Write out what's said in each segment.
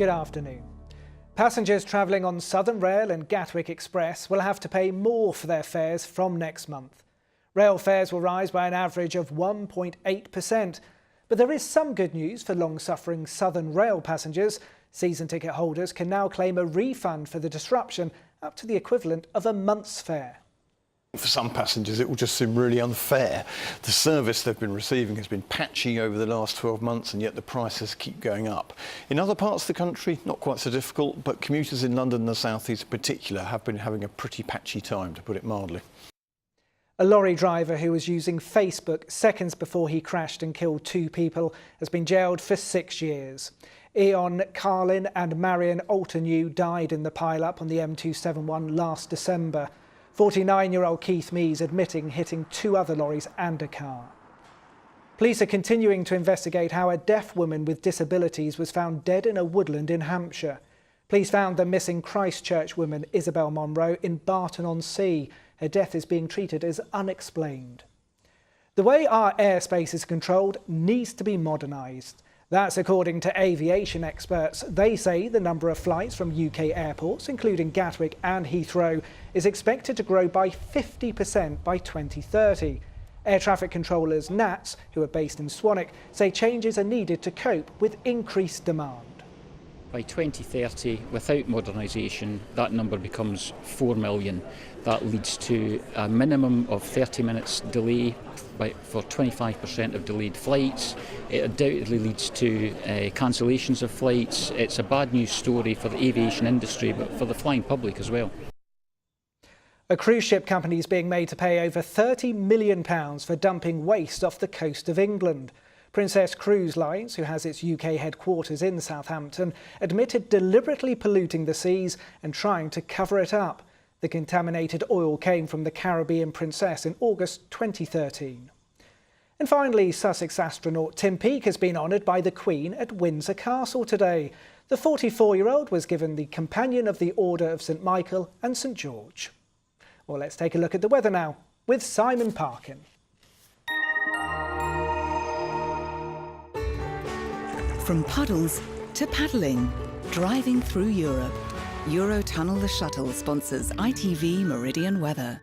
Good afternoon. Passengers travelling on Southern Rail and Gatwick Express will have to pay more for their fares from next month. Rail fares will rise by an average of 1.8%. But there is some good news for long-suffering Southern Rail passengers. Season ticket holders can now claim a refund for the disruption up to the equivalent of a month's fare. For some passengers, it will just seem really unfair. The service they've been receiving has been patchy over the last 12 months, and yet the prices keep going up. In other parts of the country, not quite so difficult, but commuters in London and the South East in particular have been having a pretty patchy time, to put it mildly. A lorry driver who was using Facebook seconds before he crashed and killed 2 people has been jailed for 6 years. Eon Carlin and Marion Altenew died in the pile-up on the M271 last December. 49-year-old Keith Mees admitting hitting 2 other lorries and a car. Police are continuing to investigate how a deaf woman with disabilities was found dead in a woodland in Hampshire. Police found the missing Christchurch woman Isabel Monroe in Barton-on-Sea. Her death is being treated as unexplained. The way our airspace is controlled needs to be modernised. That's according to aviation experts. They say the number of flights from UK airports, including Gatwick and Heathrow, is expected to grow by 50% by 2030. Air traffic controllers NATS, who are based in Swanwick, say changes are needed to cope with increased demand. By 2030, without modernisation, that number becomes 4 million. That leads to a minimum of 30 minutes delay for 25% of delayed flights. It undoubtedly leads to cancellations of flights. It's a bad news story for the aviation industry, but for the flying public as well. A cruise ship company is being made to pay over £30 million for dumping waste off the coast of England. Princess Cruise Lines, who has its UK headquarters in Southampton, admitted deliberately polluting the seas and trying to cover it up. The contaminated oil came from the Caribbean Princess in August 2013. And finally, Sussex astronaut Tim Peake has been honoured by the Queen at Windsor Castle today. The 44-year-old was given the Companion of the Order of St Michael and St George. Well, let's take a look at the weather now with Simon Parkin. From puddles to paddling, driving through Europe. Eurotunnel the Shuttle sponsors ITV Meridian weather.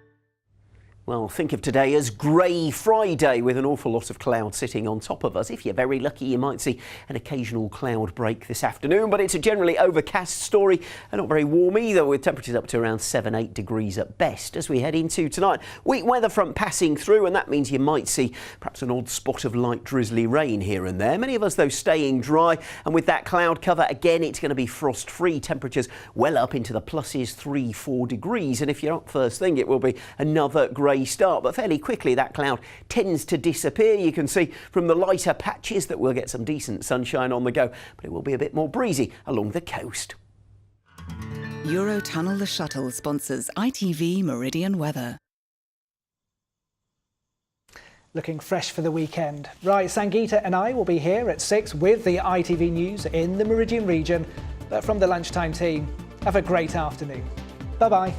Well, think of today as Grey Friday with an awful lot of cloud sitting on top of us. If you're very lucky, you might see an occasional cloud break this afternoon, but it's a generally overcast story and not very warm either, with temperatures up to around 7-8 degrees at best as we head into tonight. Weak weather front passing through, and that means you might see perhaps an odd spot of light drizzly rain here and there. Many of us, though, staying dry, and with that cloud cover, again, it's going to be frost-free. Temperatures well up into the pluses, 3-4 degrees, and if you're up first thing, it will be another grey start, but fairly quickly that cloud tends to disappear. You can see from the lighter patches that we'll get some decent sunshine on the go, but it will be a bit more breezy along the coast. Eurotunnel the Shuttle sponsors ITV Meridian weather. Looking fresh for the weekend. Right, Sangeeta and I will be here at 6 with the ITV News in the Meridian region. But from the lunchtime team, have a great afternoon. Bye-bye.